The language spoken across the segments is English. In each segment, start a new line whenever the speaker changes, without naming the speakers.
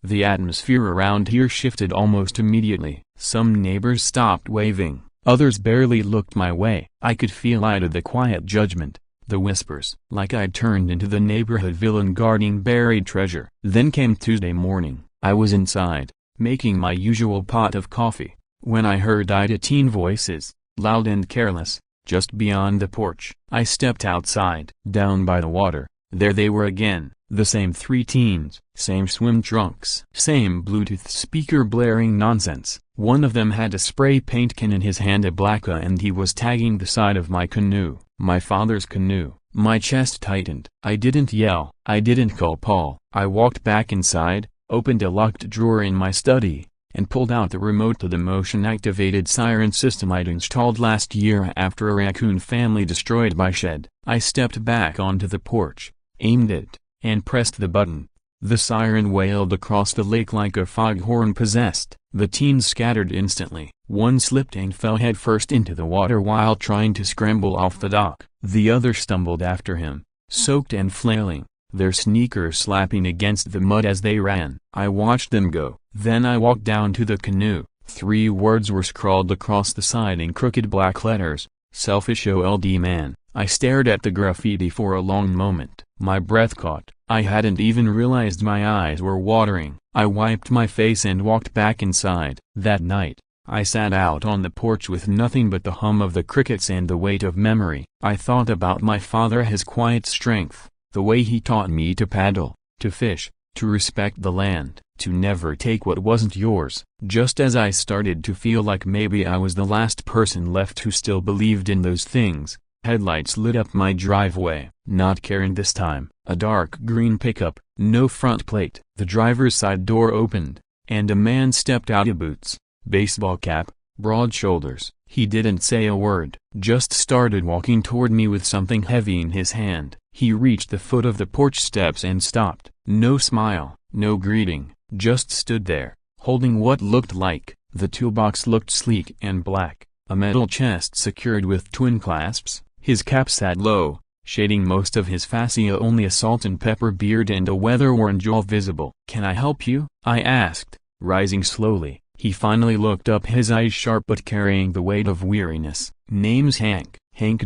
The atmosphere around here shifted almost immediately. Some neighbors stopped waving, others barely looked my way. I could feel out of the quiet judgment, the whispers. Like I'd turned into the neighborhood villain guarding buried treasure. Then came Tuesday morning. I was inside, making my usual pot of coffee, when I heard 18 voices, loud and careless, just beyond the porch. I stepped outside. Down by the water, there they were again, the same 3 teens, same swim trunks, same Bluetooth speaker blaring nonsense. One of them had a spray paint can in his hand, a blacka, and he was tagging the side of my canoe, my father's canoe. My chest tightened. I didn't yell, I didn't call Paul. I walked back inside, opened a locked drawer in my study, and pulled out the remote to the motion-activated siren system I'd installed last year after a raccoon family destroyed my shed. I stepped back onto the porch, aimed it, and pressed the button. The siren wailed across the lake like a foghorn possessed. The teens scattered instantly. One slipped and fell headfirst into the water while trying to scramble off the dock. The other stumbled after him, soaked and flailing, their sneakers slapping against the mud as they ran. I watched them go. Then I walked down to the canoe. 3 words were scrawled across the side in crooked black letters: Selfish Old Man. I stared at the graffiti for a long moment. My breath caught. I hadn't even realized my eyes were watering. I wiped my face and walked back inside. That night, I sat out on the porch with nothing but the hum of the crickets and the weight of memory. I thought about my father, his quiet strength, the way he taught me to paddle, to fish, to respect the land, to never take what wasn't yours. Just as I started to feel like maybe I was the last person left who still believed in those things, headlights lit up my driveway. Not Karen this time. A dark green pickup, no front plate. The driver's side door opened, and a man stepped out of boots, baseball cap, broad shoulders. He didn't say a word, just started walking toward me with something heavy in his hand. He reached the foot of the porch steps and stopped. No smile, no greeting, just stood there, holding what looked like. The toolbox looked sleek and black, a metal chest secured with twin clasps. His cap sat low, shading most of his fascia, only a salt and pepper beard and a weather-worn jaw visible. "Can I help you?" I asked, rising slowly. He finally looked up, his eyes sharp but carrying the weight of weariness. "Name's Hank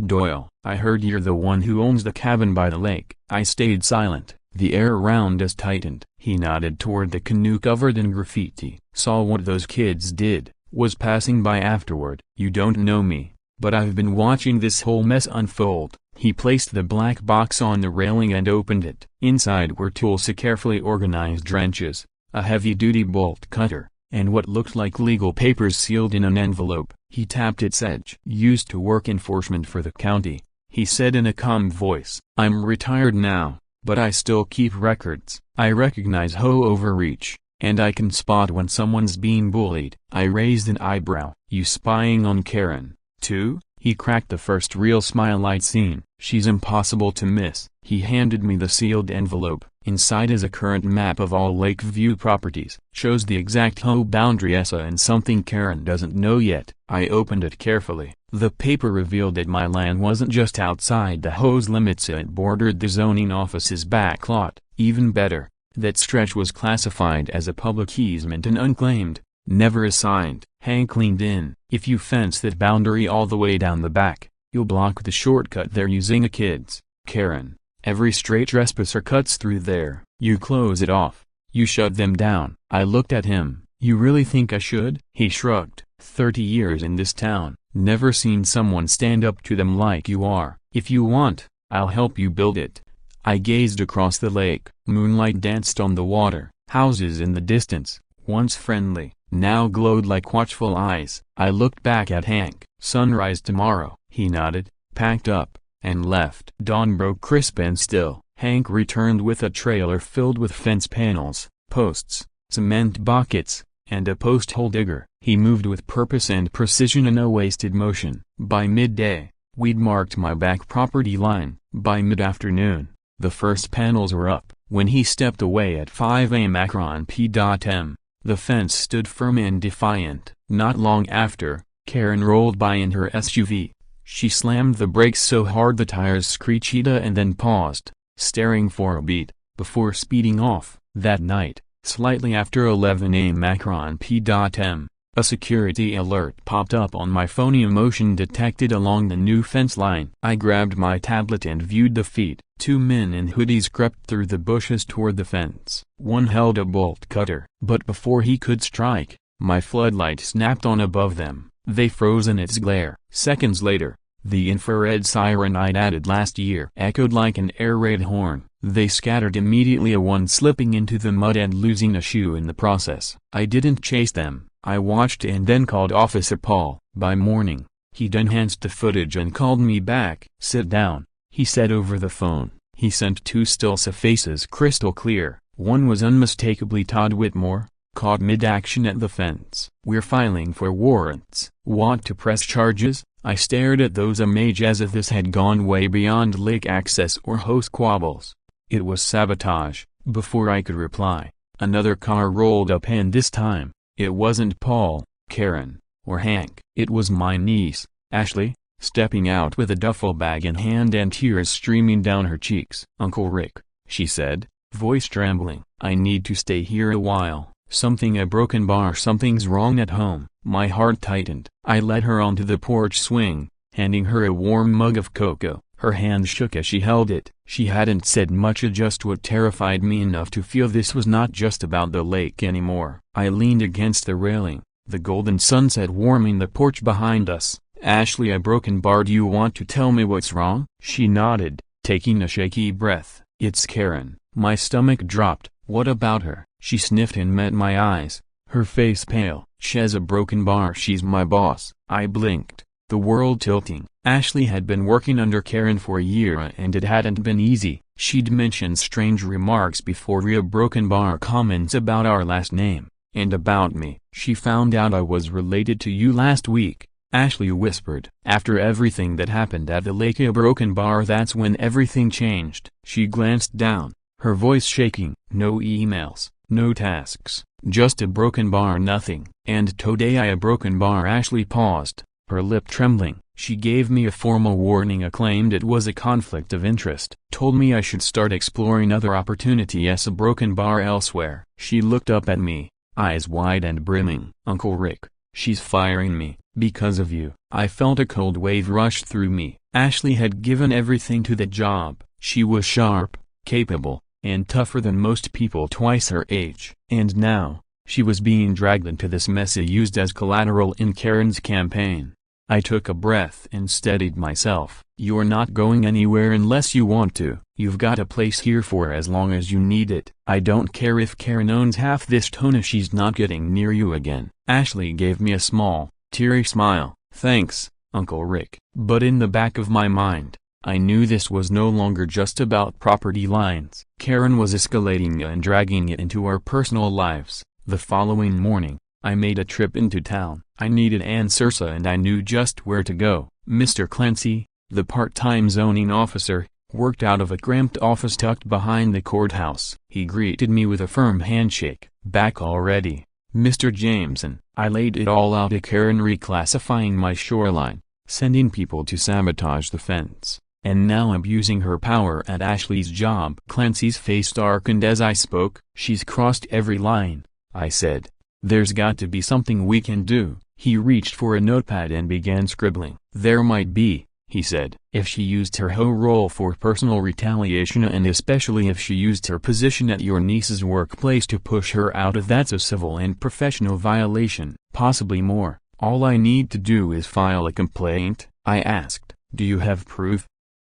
Doyle. I heard you're the one who owns the cabin by the lake." I stayed silent. The air around us tightened. He nodded toward the canoe covered in graffiti. "Saw what those kids did. Was passing by afterward. You don't know me, but I've been watching this whole mess unfold." He placed the black box on the railing and opened it. Inside were tools, carefully organized wrenches, a heavy-duty bolt cutter, and what looked like legal papers sealed in an envelope. He tapped its edge. "Used to work enforcement for the county," he said in a calm voice. "I'm retired now, but I still keep records. I recognize HOA overreach, and I can spot when someone's being bullied." I raised an eyebrow. "You spying on Karen, too?" He cracked the first real smile I'd seen. "She's impossible to miss." He handed me the sealed envelope. Inside is a current map of all Lakeview properties. Shows the exact HOA boundary and something Karen doesn't know yet. I opened it carefully. The paper revealed that my land wasn't just outside the HOA's limits, it bordered the zoning office's back lot. Even better, that stretch was classified as a public easement and unclaimed, never assigned. Hank leaned in. "If you fence that boundary all the way down the back, you'll block the shortcut they're using. Kids, Karen, every stray trespasser cuts through there. You close it off. You shut them down." I looked at him. "You really think I should?" He shrugged. 30 years in this town, never seen someone stand up to them like you are. "If you want, I'll help you build it." I gazed across the lake. Moonlight danced on the water. Houses in the distance, once friendly, now glowed like watchful eyes. I looked back at Hank. "Sunrise tomorrow." He nodded, packed up, and left. Dawn broke crisp and still. Hank returned with a trailer filled with fence panels, posts, cement buckets, and a post hole digger. He moved with purpose and precision in a wasted motion. By midday, we'd marked my back property line. By mid-afternoon, the first panels were up. When he stepped away at 5 a.m. Akron P.M., the fence stood firm and defiant. Not long after, Karen rolled by in her SUV. She slammed the brakes so hard the tires screeched and then paused, staring for a beat, before speeding off. That night, Slightly after 11 a.m. Macron P.M. A security alert popped up on my phone. Emotion detected along the new fence line. I grabbed my tablet and viewed the feed. Two men in hoodies crept through the bushes toward the fence. One held a bolt cutter. But before he could strike, my floodlight snapped on above them. They froze in its glare. Seconds later, the infrared siren I'd added last year echoed like an air raid horn. They scattered immediately, one slipping into the mud and losing a shoe in the process. I didn't chase them. I watched and then called Officer Paul. By morning, he'd enhanced the footage and called me back. "Sit down," he said over the phone. He sent two still faces crystal clear. One was unmistakably Todd Whitmore, caught mid-action at the fence. "We're filing for warrants." "Want to press charges?" I stared at those images as if this had gone way beyond lake access or host squabbles. It was sabotage. Before I could reply, another car rolled up, and this time, it wasn't Paul, Karen, or Hank. It was my niece, Ashley, stepping out with a duffel bag in hand and tears streaming down her cheeks. "Uncle Rick," she said, voice trembling, "I need to stay here a while. A broken bar. Something's wrong at home." My heart tightened. I led her onto the porch swing, handing her a warm mug of cocoa. Her hand shook as she held it. She hadn't said much, just what terrified me enough to feel this was not just about the lake anymore. I leaned against the railing, the golden sunset warming the porch behind us. "Ashley, a broken bar. Do you want to tell me what's wrong?" She nodded, taking a shaky breath. "It's Karen." My stomach dropped. "What about her?" She sniffed and met my eyes, her face pale. "She's a broken bar. She's my boss." I blinked, the world tilting. Ashley had been working under Karen for a year and it hadn't been easy. She'd mentioned strange remarks before, a broken bar comments about our last name, and about me. "She found out I was related to you last week," Ashley whispered. "After everything that happened at the lake, a broken bar. That's when everything changed." She glanced down, her voice shaking. "No emails, no tasks, just a broken bar. Nothing." "And today a broken bar." Ashley paused, her lip trembling. She gave me a formal warning, claimed it was a conflict of interest, told me I should start exploring other opportunities a broken bar elsewhere. She looked up at me, eyes wide and brimming. "Uncle Rick, she's firing me, because of you." I felt a cold wave rush through me. Ashley had given everything to the job. She was sharp, capable, and tougher than most people twice her age. And now, she was being dragged into this mess, used as collateral in Karen's campaign. I took a breath and steadied myself. "You're not going anywhere unless you want to. You've got a place here for as long as you need it. I don't care if Karen owns half this town. She's not getting near you again." Ashley gave me a small, teary smile. "Thanks, Uncle Rick." But in the back of my mind, I knew this was no longer just about property lines. Karen was escalating and dragging it into our personal lives. The following morning, I made a trip into town. I needed answers and I knew just where to go. Mr. Clancy, the part-time zoning officer, worked out of a cramped office tucked behind the courthouse. He greeted me with a firm handshake. "Back already, Mr. Jameson?" I laid it all out to Karen, reclassifying my shoreline, sending people to sabotage the fence, and now abusing her power at Ashley's job. Clancy's face darkened as I spoke. "She's crossed every line," I said. "There's got to be something we can do." He reached for a notepad and began scribbling. "There might be," he said, "if she used her HOA role for personal retaliation, and especially if she used her position at your niece's workplace to push her out. If that's a civil and professional violation, possibly more. All I need to do is file a complaint." I asked, "Do you have proof?"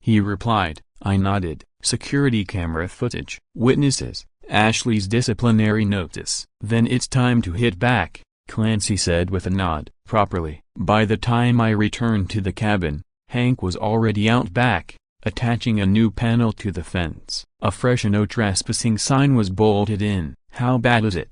He replied. I nodded. "Security camera footage, witnesses, Ashley's disciplinary notice." "Then it's time to hit back," Clancy said with a nod. "Properly." By the time I returned to the cabin, Hank was already out back, attaching a new panel to the fence. A fresh "no trespassing" sign was bolted in. "How bad is it?"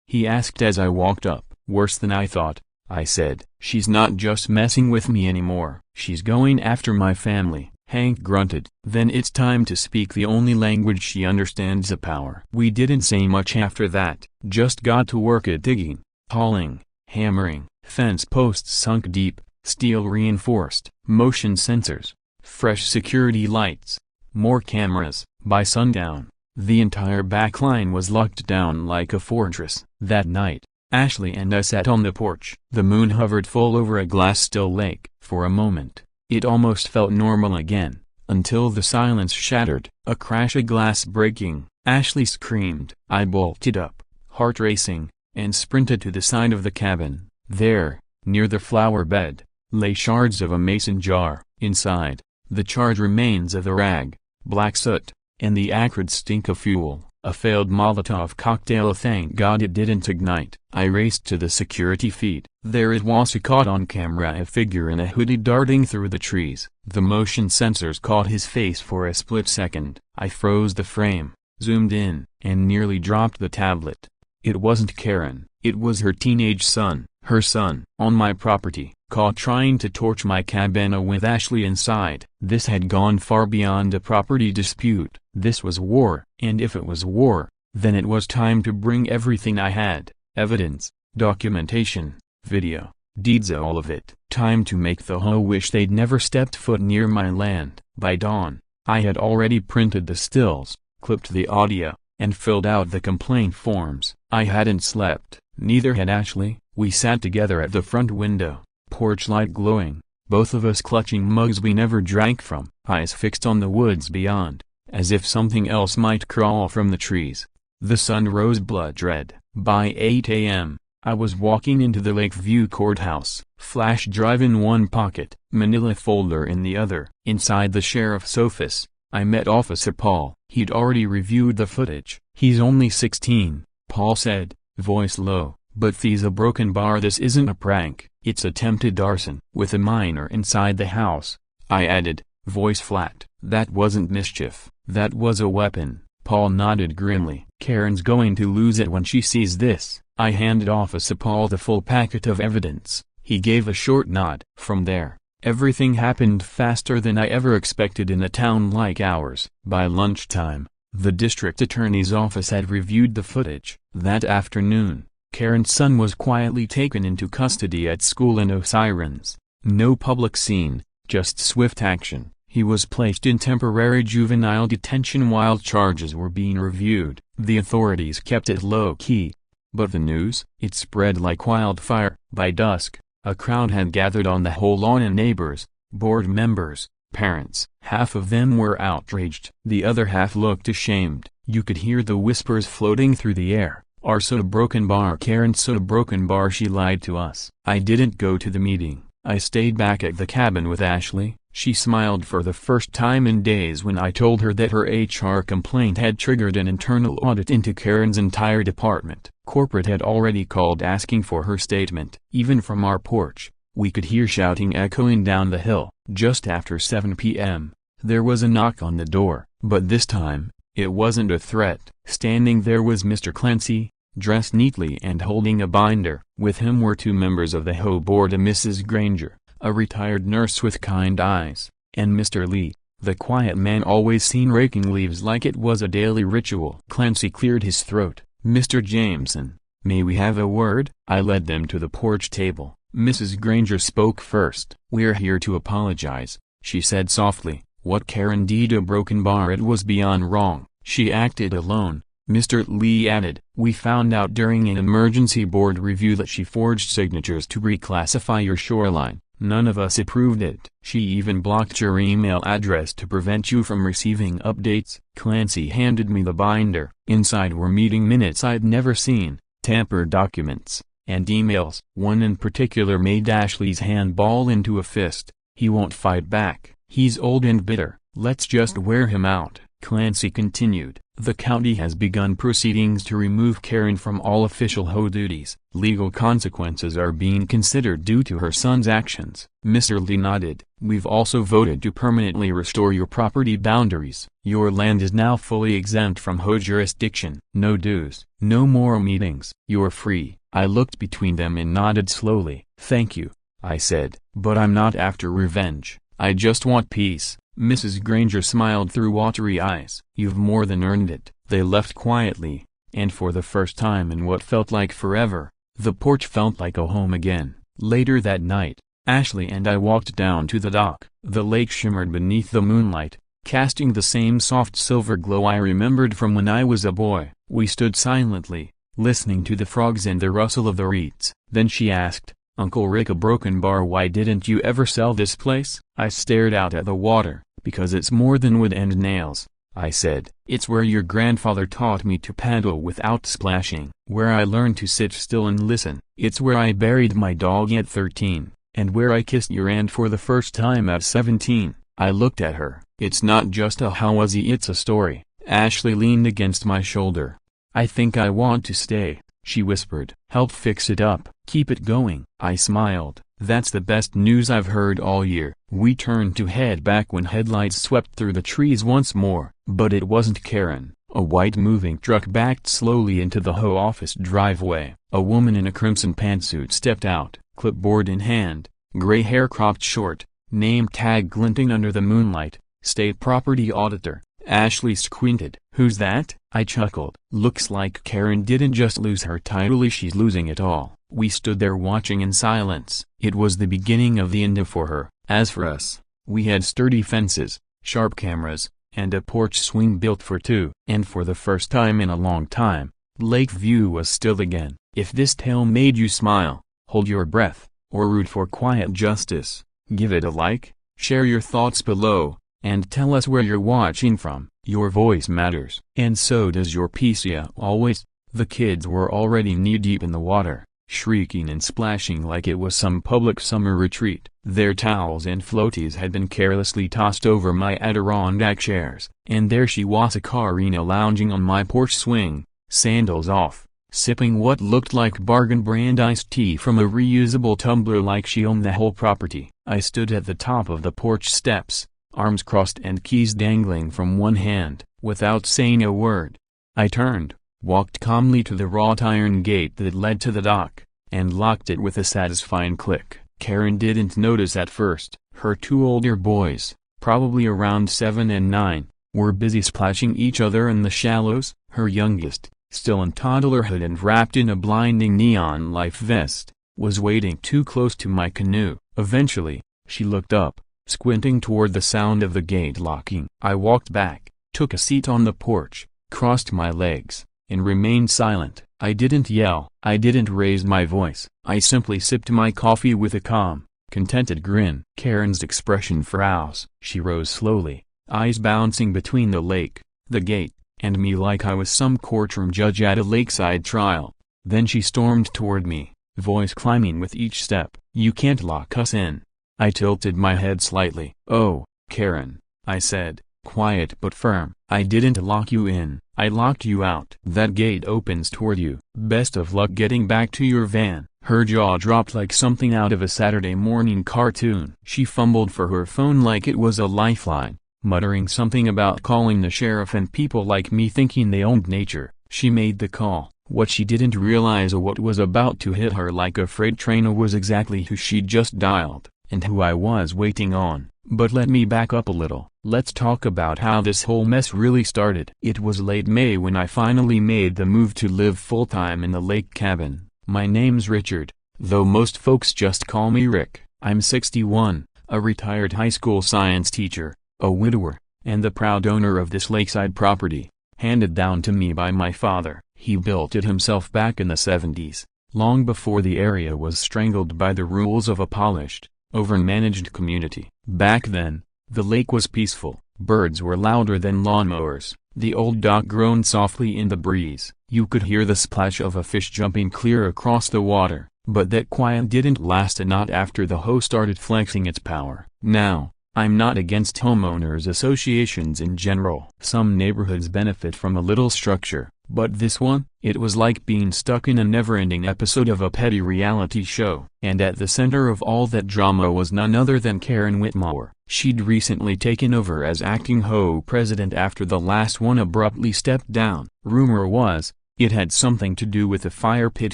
he asked as I walked up. "Worse than I thought," I said. "She's not just messing with me anymore. She's going after my family." Hank grunted. "Then it's time to speak the only language she understands, a power." We didn't say much after that, just got to work at digging, hauling, hammering. Fence posts sunk deep, steel reinforced, motion sensors, fresh security lights, more cameras. By sundown, The entire back line was locked down like a fortress. That night, Ashley and I sat on the porch. The moon hovered full over a glass-still lake. For a moment, it almost felt normal again, until the silence shattered. A crash of glass breaking. Ashley screamed. I bolted up, heart racing, and sprinted to the side of the cabin. There, near the flower bed, lay shards of a mason jar. Inside, the charred remains of the rag, black soot, and the acrid stink of fuel. A failed Molotov cocktail. Thank God it didn't ignite. I raced to the security feed. There it was, caught on camera, a figure in a hoodie darting through the trees. The motion sensors caught his face for a split second. I froze the frame, zoomed in, and nearly dropped the tablet. It wasn't Karen. It was her teenage son. Her son, on my property, caught trying to torch my cabana with Ashley inside. This had gone far beyond a property dispute. This was war. And if it was war, then it was time to bring everything I had. Evidence, documentation, video, deeds, all of it. Time to make the HOA wish they'd never stepped foot near my land. By dawn, I had already printed the stills, clipped the audio, and filled out the complaint forms. I hadn't slept, neither had Ashley. We sat together at the front window, porch light glowing, both of us clutching mugs we never drank from, eyes fixed on the woods beyond, as if something else might crawl from the trees. The sun rose blood red. By 8 a.m., I was walking into the Lakeview courthouse, flash drive in one pocket, manila folder in the other. Inside the sheriff's office, I met Officer Paul. He'd already reviewed the footage. He's only 16, Paul said, voice low. But there's a broken bar. This isn't a prank, it's attempted arson. With a minor inside the house, I added, voice flat. That wasn't mischief, that was a weapon. Paul nodded grimly. Karen's going to lose it when she sees this. I handed Officer Paul the full packet of evidence. He gave a short nod. From there, everything happened faster than I ever expected in a town like ours. By lunchtime, the district attorney's office had reviewed the footage. That afternoon, Karen's son was quietly taken into custody at school. No sirens, no public scene, just swift action. He was placed in temporary juvenile detention while charges were being reviewed. The authorities kept it low-key. But the news, it spread like wildfire. By dusk, a crowd had gathered on the whole lawn, and neighbors, board members, parents. Half of them were outraged. The other half looked ashamed. You could hear the whispers floating through the air. Our soda broken bar. Karen's soda broken bar. She lied to us. I didn't go to the meeting. I stayed back at the cabin with Ashley. She smiled for the first time in days when I told her that her HR complaint had triggered an internal audit into Karen's entire department. Corporate had already called asking for her statement. Even from our porch, we could hear shouting echoing down the hill. Just after 7 p.m., there was a knock on the door. But this time, it wasn't a threat. Standing there was Mr. Clancy, dressed neatly and holding a binder. With him were two members of the HOA board, a Mrs. Granger, a retired nurse with kind eyes, and Mr. Lee, the quiet man always seen raking leaves like it was a daily ritual. Clancy cleared his throat. Mr. Jameson, may we have a word? I led them to the porch table. Mrs. Granger spoke first. We're here to apologize, she said softly. What Karen did, a broken bar, it was beyond wrong. She acted alone. Mr. Lee added, we found out during an emergency board review that she forged signatures to reclassify your shoreline. None of us approved it. She even blocked your email address to prevent you from receiving updates. Clancy handed me the binder. Inside were meeting minutes I'd never seen, tampered documents, and emails. One in particular made Ashley's hand ball into a fist. He won't fight back. He's old and bitter. Let's just wear him out. Clancy continued. The county has begun proceedings to remove Karen from all official HOA duties. Legal consequences are being considered due to her son's actions. Mr. Lee nodded. We've also voted to permanently restore your property boundaries. Your land is now fully exempt from HOA jurisdiction. No dues, no more meetings. You're free. I looked between them and nodded slowly. Thank you, I said. But I'm not after revenge. I just want peace. Mrs. Granger smiled through watery eyes. You've more than earned it. They left quietly, and for the first time in what felt like forever, the porch felt like a home again. Later that night, Ashley and I walked down to the dock. The lake shimmered beneath the moonlight, casting the same soft silver glow I remembered from when I was a boy. We stood silently, listening to the frogs and the rustle of the reeds. Then she asked, "Uncle Rick, a broken bar, why didn't you ever sell this place?" I stared out at the water. "Because it's more than wood and nails," I said. "It's where your grandfather taught me to paddle without splashing, where I learned to sit still and listen. It's where I buried my dog at 13, and where I kissed your aunt for the first time at 17. I looked at her. "It's not just a howazi, it's a story." Ashley leaned against my shoulder. "I think I want to stay," she whispered. "Help fix it up. Keep it going." I smiled. "That's the best news I've heard all year." We turned to head back when headlights swept through the trees once more. But it wasn't Karen. A white moving truck backed slowly into the HOA office driveway. A woman in a crimson pantsuit stepped out, clipboard in hand, gray hair cropped short, name tag glinting under the moonlight, state property auditor. Ashley squinted. "Who's that?" I chuckled. "Looks like Karen didn't just lose her title, she's losing it all." We stood there watching in silence. It was the beginning of the end for her. As for us, we had sturdy fences, sharp cameras, and a porch swing built for two. And for the first time in a long time, Lakeview was still again. If this tale made you smile, hold your breath, or root for quiet justice, give it a like, share your thoughts below, and tell us where you're watching from. Your voice matters. And so does your piece. Yeah, always. The kids were already knee-deep in the water, shrieking and splashing like it was some public summer retreat. Their towels and floaties had been carelessly tossed over my Adirondack chairs, and there she was, Karina, lounging on my porch swing, sandals off, sipping what looked like bargain brand iced tea from a reusable tumbler like she owned the whole property. I stood at the top of the porch steps, arms crossed and keys dangling from one hand. Without saying a word, I turned, walked calmly to the wrought iron gate that led to the dock, and locked it with a satisfying click. Karen didn't notice at first. Her two older boys, probably around 7 and 9, were busy splashing each other in the shallows. Her youngest, still in toddlerhood and wrapped in a blinding neon life vest, was wading too close to my canoe. Eventually, she looked up, squinting toward the sound of the gate locking. I walked back, took a seat on the porch, crossed my legs, and remained silent. I didn't yell. I didn't raise my voice. I simply sipped my coffee with a calm, contented grin. Karen's expression froze. She rose slowly, eyes bouncing between the lake, the gate, and me like I was some courtroom judge at a lakeside trial. Then she stormed toward me, voice climbing with each step. "You can't lock us in." I tilted my head slightly. "Oh, Karen," I said, quiet but firm. "I didn't lock you in, I locked you out. That gate opens toward you. Best of luck getting back to your van." Her jaw dropped like something out of a Saturday morning cartoon. She fumbled for her phone like it was a lifeline, muttering something about calling the sheriff and people like me thinking they owned nature. She made the call. What she didn't realize, or what was about to hit her like a freight train, was exactly who she'd just dialed, and who I was waiting on. But let me back up a little. Let's talk about how this whole mess really started. It was late May when I finally made the move to live full-time in the lake cabin. My name's Richard, though most folks just call me Rick. I'm 61, a retired high school science teacher, a widower, and the proud owner of this lakeside property, handed down to me by my father. He built it himself back in the 70s, long before the area was strangled by the rules of a polished, overmanaged community. Back then, the lake was peaceful. Birds were louder than lawnmowers. The old dock groaned softly in the breeze. You could hear the splash of a fish jumping clear across the water. But that quiet didn't last, not after the HOA started flexing its power. Now, I'm not against homeowners associations in general. Some neighborhoods benefit from a little structure. But this one? It was like being stuck in a never-ending episode of a petty reality show. And at the center of all that drama was none other than Karen Whitmore. She'd recently taken over as acting HOA president after the last one abruptly stepped down. Rumor was, it had something to do with the fire pit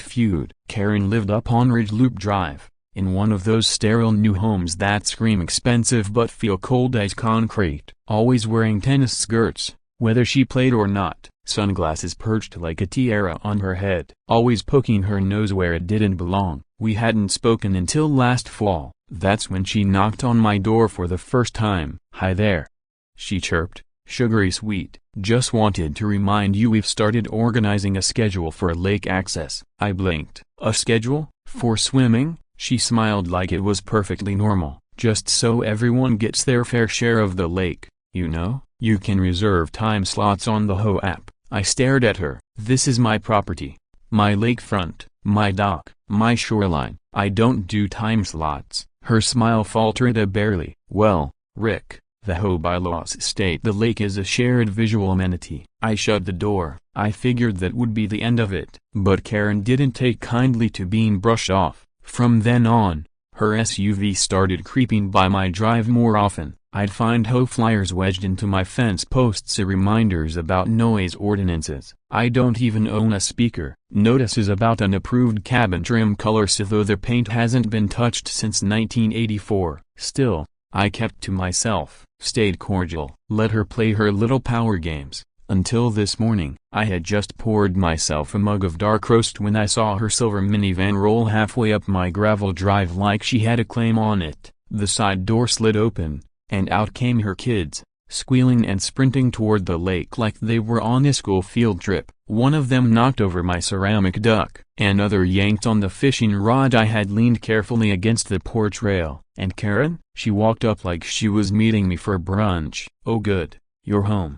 feud. Karen lived up on Ridge Loop Drive, in one of those sterile new homes that scream expensive but feel cold as concrete. Always wearing tennis skirts, whether she played or not. Sunglasses perched like a tiara on her head. Always poking her nose where it didn't belong. We hadn't spoken until last fall. That's when she knocked on my door for the first time. "Hi there," she chirped, sugary sweet. Just wanted to remind you we've started organizing a schedule for lake access. I blinked. A schedule? For swimming? She smiled like it was perfectly normal, just so everyone gets their fair share of the lake, you know? You can reserve time slots on the HOA app. I stared at her. This is my property. My lakefront, my dock, my shoreline. I don't do time slots. Her smile faltered barely. Well, Rick, the HOA bylaws state the lake is a shared visual amenity. I shut the door. I figured that would be the end of it. But Karen didn't take kindly to being brushed off. From then on, her SUV started creeping by my drive more often. I'd find HOA flyers wedged into my fence posts or reminders about noise ordinances. I don't even own a speaker. Notices about unapproved cabin trim colors though the paint hasn't been touched since 1984. Still, I kept to myself, stayed cordial, let her play her little power games. Until this morning, I had just poured myself a mug of dark roast when I saw her silver minivan roll halfway up my gravel drive like she had a claim on it. The side door slid open, and out came her kids, squealing and sprinting toward the lake like they were on a school field trip. One of them knocked over my ceramic duck. Another yanked on the fishing rod I had leaned carefully against the porch rail. And Karen? She walked up like she was meeting me for brunch. Oh good, you're home,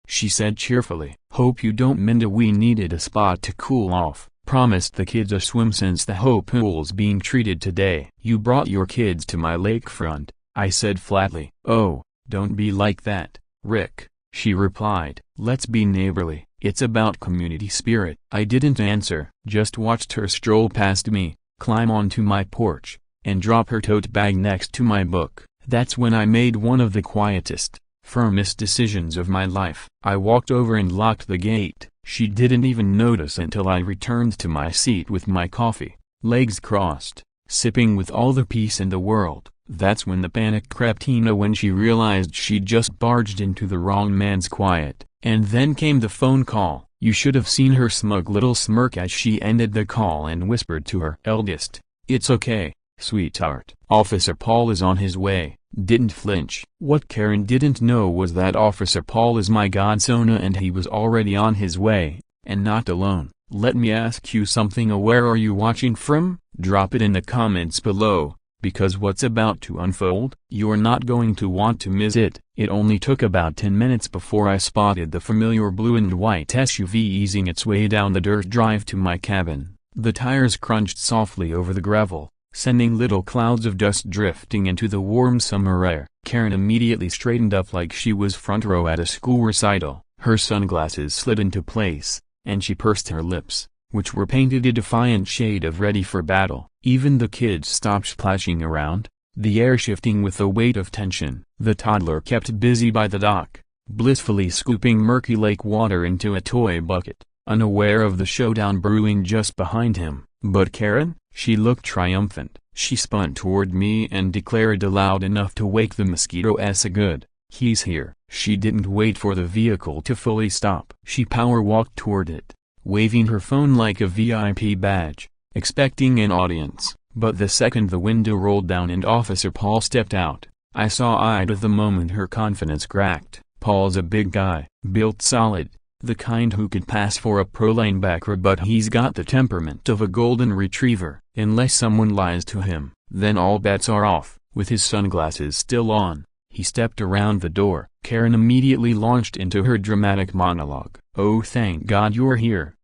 she said cheerfully. Hope you don't mind, we needed a spot to cool off. Promised the kids a swim since the HOA pool's being treated today. You brought your kids to my lakefront, I said flatly. Oh, don't be like that, Rick, she replied. Let's be neighborly. It's about community spirit. I didn't answer, just watched her stroll past me, climb onto my porch, and drop her tote bag next to my book. That's when I made one of the quietest, firmest decisions of my life. I walked over and locked the gate. She didn't even notice until I returned to my seat with my coffee, legs crossed, sipping with all the peace in the world. That's when the panic crept in when she realized she'd just barged into the wrong man's quiet. And then came the phone call. You should have seen her smug little smirk as she ended the call and whispered to her eldest, "It's okay, sweetheart. Officer Paul is on his way." Didn't flinch. What Karen didn't know was that Officer Paul is my godson and he was already on his way, and not alone. Let me ask you something. Where are you watching from? Drop it in the comments below, because what's about to unfold, you're not going to want to miss it. It only took about 10 minutes before I spotted the familiar blue and white SUV easing its way down the dirt drive to my cabin. The tires crunched softly over the gravel, sending little clouds of dust drifting into the warm summer air. Karen immediately straightened up like she was front row at a school recital. Her sunglasses slid into place, and she pursed her lips, which were painted a defiant shade of ready for battle. Even the kids stopped splashing around, the air shifting with the weight of tension. The toddler kept busy by the dock, blissfully scooping murky lake water into a toy bucket, unaware of the showdown brewing just behind him. But Karen? She looked triumphant. She spun toward me and declared aloud enough to wake the mosquitoes a good. He's here. She didn't wait for the vehicle to fully stop. She power walked toward it, waving her phone like a VIP badge, expecting an audience. But the second the window rolled down and Officer Paul stepped out, I saw-eyed the moment her confidence cracked. Paul's a big guy, built solid, the kind who could pass for a pro linebacker, but he's got the temperament of a golden retriever. Unless someone lies to him, then all bets are off. With his sunglasses still on, he stepped around the door. Karen immediately launched into her dramatic monologue. "Oh, thank God you're here,"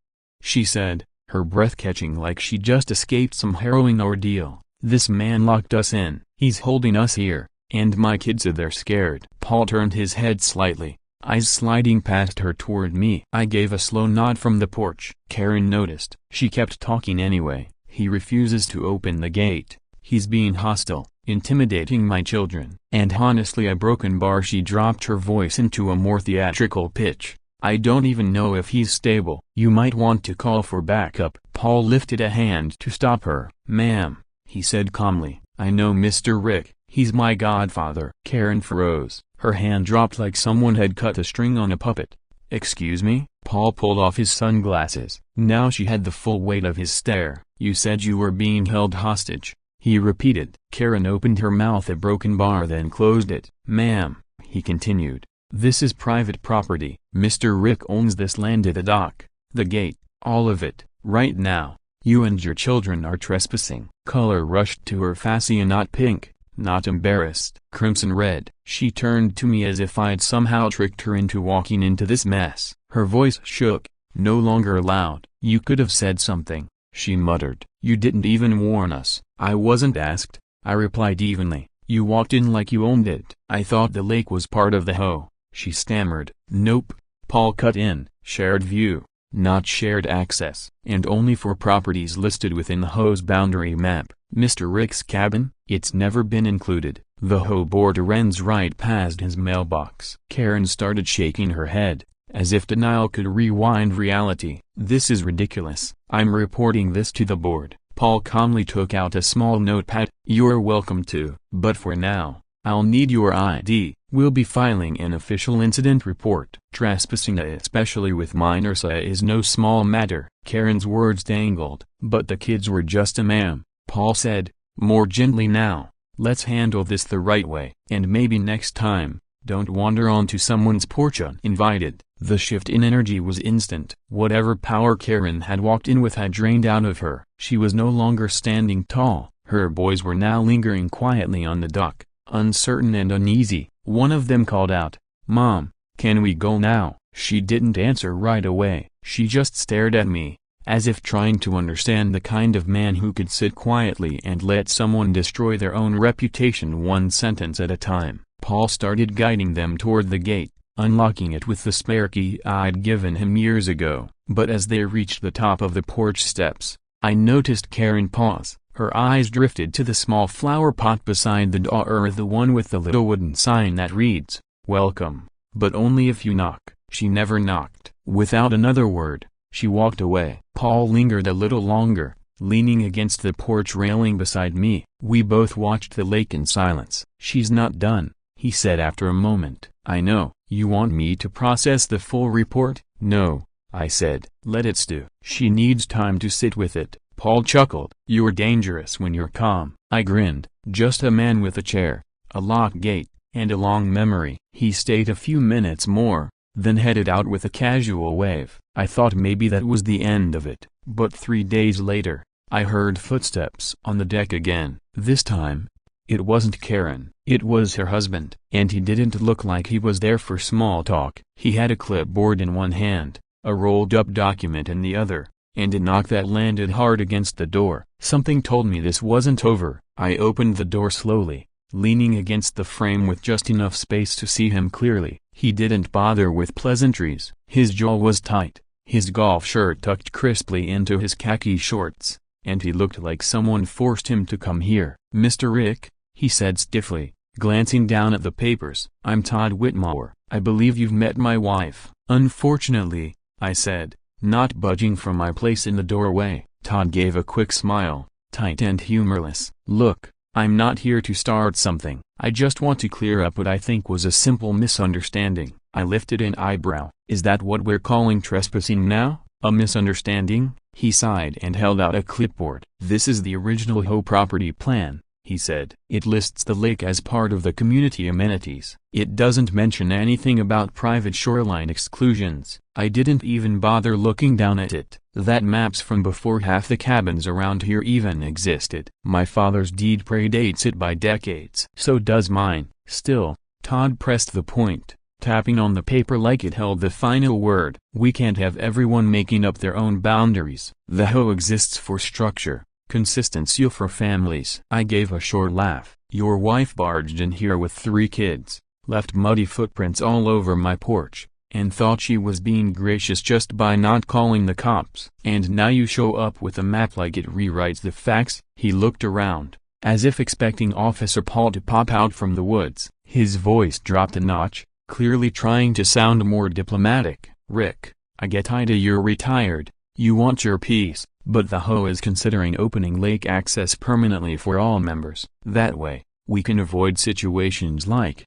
she said, her breath catching like she just escaped some harrowing ordeal. "This man locked us in. He's holding us here, and my kids are there scared." Paul turned his head slightly, eyes sliding past her toward me. I gave a slow nod from the porch. Karen noticed. She kept talking anyway. "He refuses to open the gate. He's being hostile, intimidating my children." And honestly, a broken bar. She dropped her voice into a more theatrical pitch. "I don't even know if he's stable. You might want to call for backup." Paul lifted a hand to stop her. "Ma'am," he said calmly, "I know Mr. Rick. He's my godfather." Karen froze. Her hand dropped like someone had cut a string on a puppet. "Excuse me?" Paul pulled off his sunglasses. Now she had the full weight of his stare. "You said you were being held hostage," he repeated. Karen opened her mouth a broken bar then closed it. "Ma'am," he continued, This is private property. Mr. Rick owns this land at the dock, the gate, all of it. Right now, you and your children are trespassing." Color rushed to her face, not pink, not embarrassed, crimson red. She turned to me as if I'd somehow tricked her into walking into this mess. Her voice shook, no longer loud. "You could have said something," she muttered. "You didn't even warn us." "I wasn't asked," I replied evenly. "You walked in like you owned it." "I thought the lake was part of the HOA," she stammered. "Nope," Paul cut in. "Shared view, not shared access, and only for properties listed within the HOA's boundary map." "Mr. Rick's cabin?" "It's never been included." The HOA board runs right past his mailbox. Karen started shaking her head, as if denial could rewind reality. "This is ridiculous. I'm reporting this to the board." Paul calmly took out a small notepad. "You're welcome to. But for now, I'll need your ID. We'll be filing an official incident report." Trespassing, especially with minors, is no small matter. Karen's words dangled. "But the kids were just a ma'am," Paul said, more gently now. "Let's handle this the right way. And maybe next time, don't wander onto someone's porch uninvited." The shift in energy was instant. Whatever power Karen had walked in with had drained out of her. She was no longer standing tall. Her boys were now lingering quietly on the dock, uncertain and uneasy. One of them called out, "Mom, can we go now?" She didn't answer right away. She just stared at me, as if trying to understand the kind of man who could sit quietly and let someone destroy their own reputation one sentence at a time. Paul started guiding them toward the gate, unlocking it with the spare key I'd given him years ago. But as they reached the top of the porch steps, I noticed Karen pause. Her eyes drifted to the small flower pot beside the door, the one with the little wooden sign that reads, "Welcome, but only if you knock." She never knocked. Without another word, she walked away. Paul lingered a little longer, leaning against the porch railing beside me. We both watched the lake in silence. "She's not done," he said after a moment. "I know. You want me to process the full report?" "No," I said. "Let it stew. She needs time to sit with it." Paul chuckled. "You're dangerous when you're calm." I grinned. "Just a man with a chair, a locked gate, and a long memory." He stayed a few minutes more, then headed out with a casual wave. I thought maybe that was the end of it. But 3 days later, I heard footsteps on the deck again. This time, it wasn't Karen. It was her husband. And he didn't look like he was there for small talk. He had a clipboard in one hand, a rolled-up document in the other, and a knock that landed hard against the door. Something told me this wasn't over. I opened the door slowly, leaning against the frame with just enough space to see him clearly. He didn't bother with pleasantries. His jaw was tight, his golf shirt tucked crisply into his khaki shorts, and he looked like someone forced him to come here. "Mr. Rick," he said stiffly, glancing down at the papers. "I'm Todd Whitmore. I believe you've met my wife." "Unfortunately," I said, not budging from my place in the doorway. Todd gave a quick smile, tight and humorless. "Look, I'm not here to start something. I just want to clear up what I think was a simple misunderstanding." I lifted an eyebrow. "Is that what we're calling trespassing now? A misunderstanding?" He sighed and held out a clipboard. "This is the original HOA property plan," he said. "It lists the lake as part of the community amenities. It doesn't mention anything about private shoreline exclusions." I didn't even bother looking down at it. That map's from before half the cabins around here even existed. My father's deed predates it by decades. So does mine. Still, Todd pressed the point, tapping on the paper like it held the final word. "We can't have everyone making up their own boundaries. The HOA exists for structure, consistency for families." I gave a short laugh. "Your wife barged in here with 3 kids, left muddy footprints all over my porch, and thought she was being gracious just by not calling the cops. And now you show up with a map like it rewrites the facts?" He looked around, as if expecting Officer Paul to pop out from the woods. His voice dropped a notch, clearly trying to sound more diplomatic. "Rick, I get you're retired, you want your peace, but the HOA is considering opening lake access permanently for all members. That way, we can avoid situations like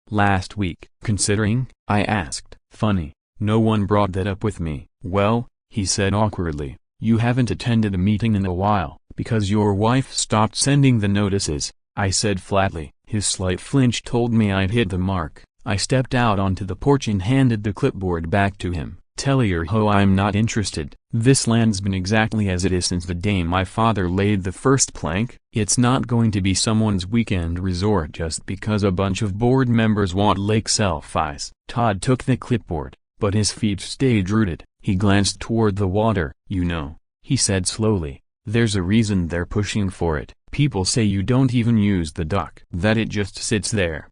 last week." "Considering?" I asked. "Funny, no one brought that up with me." "Well," he said awkwardly, "you haven't attended a meeting in a while, because your wife stopped sending the notices," I said flatly. His slight flinch told me I'd hit the mark. I stepped out onto the porch and handed the clipboard back to him. Tell your HOA I'm not interested. This land's been exactly as it is since the day my father laid the first plank. It's not going to be someone's weekend resort just because a bunch of board members want lake selfies. Todd took the clipboard, but his feet stayed rooted. He glanced toward the water. You know, he said slowly, there's a reason they're pushing for it. People say you don't even use the dock, that it just sits there,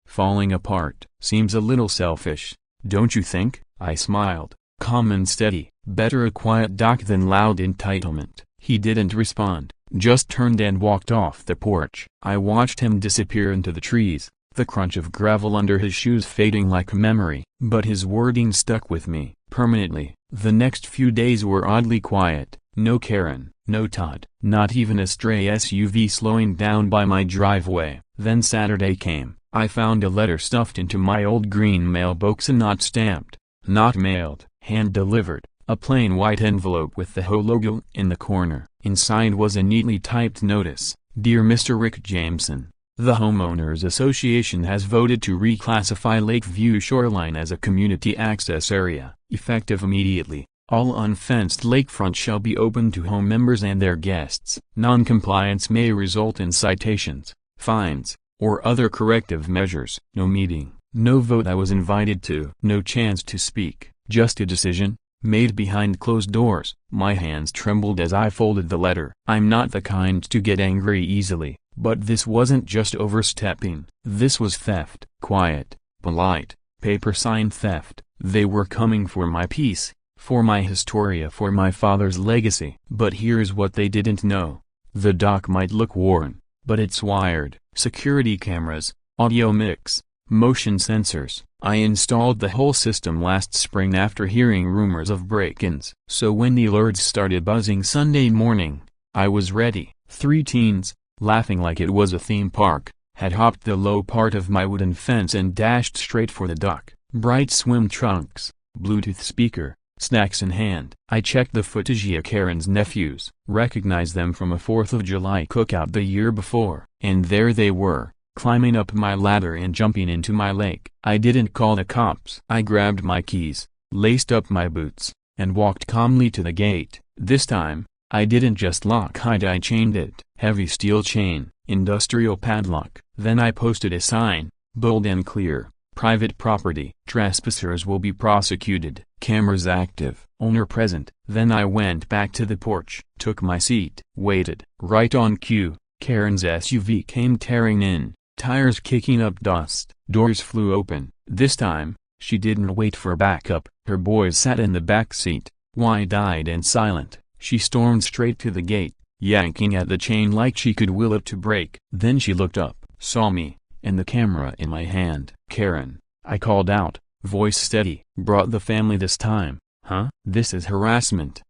falling apart. Seems a little selfish, don't you think? I smiled, calm and steady. Better a quiet dock than loud entitlement. He didn't respond, just turned and walked off the porch. I watched him disappear into the trees, the crunch of gravel under his shoes fading like memory. But his wording stuck with me, permanently. The next few days were oddly quiet. No Karen, no Todd, not even a stray SUV slowing down by my driveway. Then Saturday came. I found a letter stuffed into my old green mailbox and not stamped. Not mailed, hand-delivered, a plain white envelope with the HOA logo in the corner. Inside was a neatly typed notice. Dear Mr. Rick Jameson, the Homeowners Association has voted to reclassify Lakeview Shoreline as a community access area. Effective immediately, all unfenced lakefront shall be open to home members and their guests. Non-compliance may result in citations, fines, or other corrective measures. No meeting. No vote I was invited to. No chance to speak, just a decision, made behind closed doors. My hands trembled as I folded the letter. I'm not the kind to get angry easily, but this wasn't just overstepping. This was theft. Quiet, polite, paper sign theft. They were coming for my peace, for my historia, for my father's legacy. But here's what they didn't know. The dock might look worn, but it's wired. Security cameras, audio mix, motion sensors. I installed the whole system last spring after hearing rumors of break-ins. So when the alerts started buzzing Sunday morning, I was ready. 3 teens, laughing like it was a theme park, had hopped the low part of my wooden fence and dashed straight for the dock. Bright swim trunks, Bluetooth speaker, snacks in hand. I checked the footage of Karen's nephews, recognized them from a 4th of July cookout the year before, and there they were, climbing up my ladder and jumping into my lake. I didn't call the cops. I grabbed my keys, laced up my boots, and walked calmly to the gate. This time, I didn't just lock it, I chained it. Heavy steel chain, industrial padlock. Then I posted a sign, bold and clear, private property. Trespassers will be prosecuted. Cameras active. Owner present. Then I went back to the porch, took my seat, waited. Right on cue, Karen's SUV came tearing in, tires kicking up dust. Doors flew open. This time, she didn't wait for backup. Her boys sat in the back seat, wide-eyed and silent. She stormed straight to the gate, yanking at the chain like she could will it to break. Then she looked up, saw me, and the camera in my hand. Karen, I called out, voice steady. Brought the family this time, huh? This is harassment.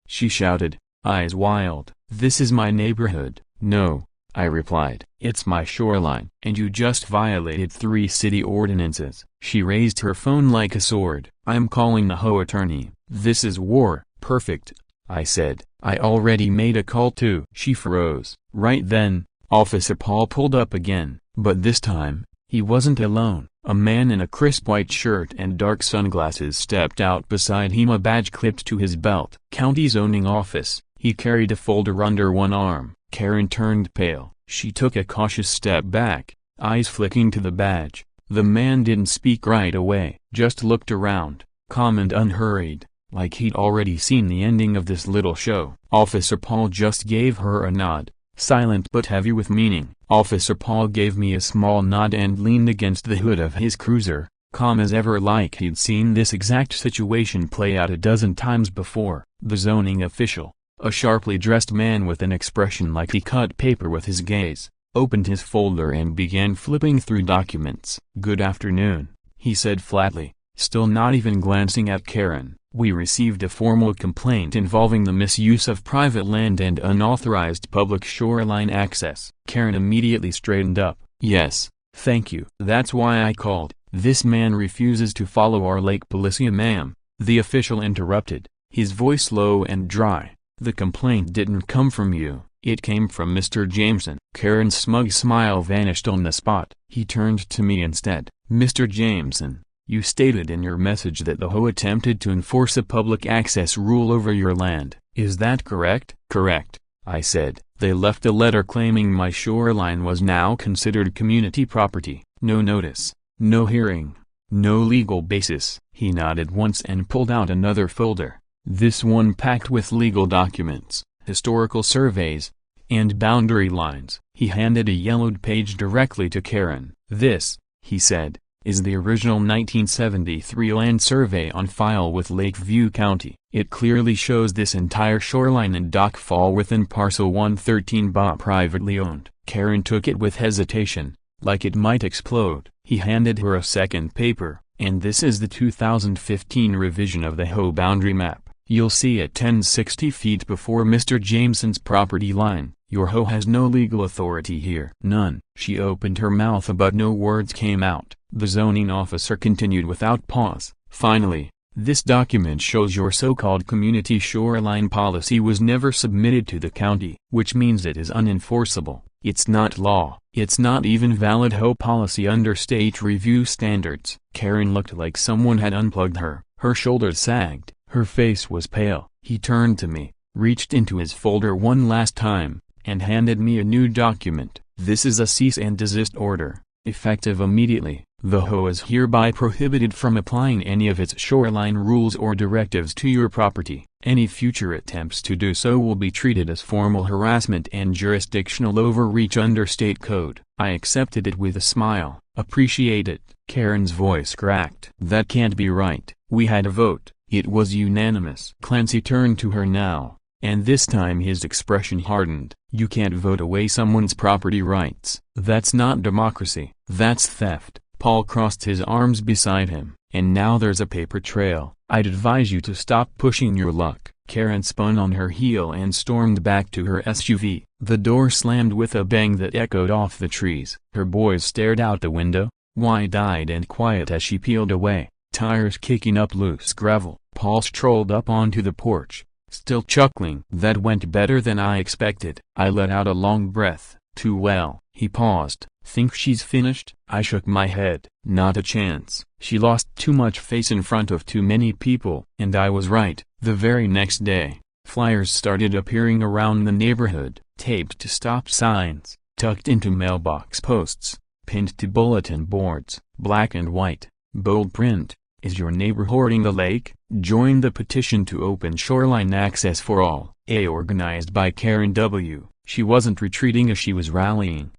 She shouted, eyes wild. This is my neighborhood. No, I replied. It's my shoreline. And you just violated 3 city ordinances. She raised her phone like a sword. I'm calling the HOA attorney. This is war. Perfect, I said. I already made a call too. She froze. Right then, Officer Paul pulled up again, but this time, he wasn't alone. A man in a crisp white shirt and dark sunglasses stepped out beside him, a badge clipped to his belt. County zoning office. He carried a folder under one arm. Karen turned pale. She took a cautious step back, eyes flicking to the badge. The man didn't speak right away, just looked around, calm and unhurried, like he'd already seen the ending of this little show. Officer Paul just gave her a nod, silent but heavy with meaning. Officer Paul gave me a small nod and leaned against the hood of his cruiser, calm as ever, like he'd seen this exact situation play out a dozen times before. The zoning official, a sharply dressed man with an expression like he cut paper with his gaze, opened his folder and began flipping through documents. Good afternoon, he said flatly, still not even glancing at Karen. We received a formal complaint involving the misuse of private land and unauthorized public shoreline access. Karen immediately straightened up. Yes, thank you. That's why I called. This man refuses to follow our lake policy, ma'am. The official interrupted, his voice low and dry. The complaint didn't come from you. It came from Mr. Jameson. Karen's smug smile vanished on the spot. He turned to me instead. Mr. Jameson, you stated in your message that the HOA attempted to enforce a public access rule over your land. Is that correct? Correct, I said. They left a letter claiming my shoreline was now considered community property. No notice, no hearing, no legal basis. He nodded once and pulled out another folder. This one packed with legal documents, historical surveys, and boundary lines. He handed a yellowed page directly to Karen. This, he said, is the original 1973 land survey on file with Lakeview County. It clearly shows this entire shoreline and dock fall within parcel 113 privately owned. Karen took it with hesitation, like it might explode. He handed her a second paper, and this is the 2015 revision of the HOA boundary map. You'll see it 1060 feet before Mr. Jameson's property line. Your HOA has no legal authority here. None. She opened her mouth but no words came out. The zoning officer continued without pause. Finally, this document shows your so-called community shoreline policy was never submitted to the county, which means it is unenforceable. It's not law. It's not even valid HOA policy under state review standards. Karen looked like someone had unplugged her. Her shoulders sagged. Her face was pale. He turned to me, reached into his folder one last time, and handed me a new document. This is a cease and desist order, effective immediately. The HOA is hereby prohibited from applying any of its shoreline rules or directives to your property. Any future attempts to do so will be treated as formal harassment and jurisdictional overreach under state code. I accepted it with a smile. Appreciate it. Karen's voice cracked. That can't be right. We had a vote. It was unanimous. Clancy turned to her now, and this time his expression hardened. You can't vote away someone's property rights. That's not democracy. That's theft. Paul crossed his arms beside him. And now there's a paper trail. I'd advise you to stop pushing your luck. Karen spun on her heel and stormed back to her SUV. The door slammed with a bang that echoed off the trees. Her boys stared out the window, wide-eyed and quiet as she peeled away, tires kicking up loose gravel. Paul strolled up onto the porch, still chuckling. That went better than I expected. I let out a long breath. Too well. He paused. Think she's finished? I shook my head. Not a chance. She lost too much face in front of too many people. And I was right. The very next day, flyers started appearing around the neighborhood, taped to stop signs, tucked into mailbox posts, pinned to bulletin boards, black and white, bold print. Is your neighbor hoarding the lake? Join the petition to open shoreline access for all. Organized by Karen W. She wasn't retreating as she was rallying.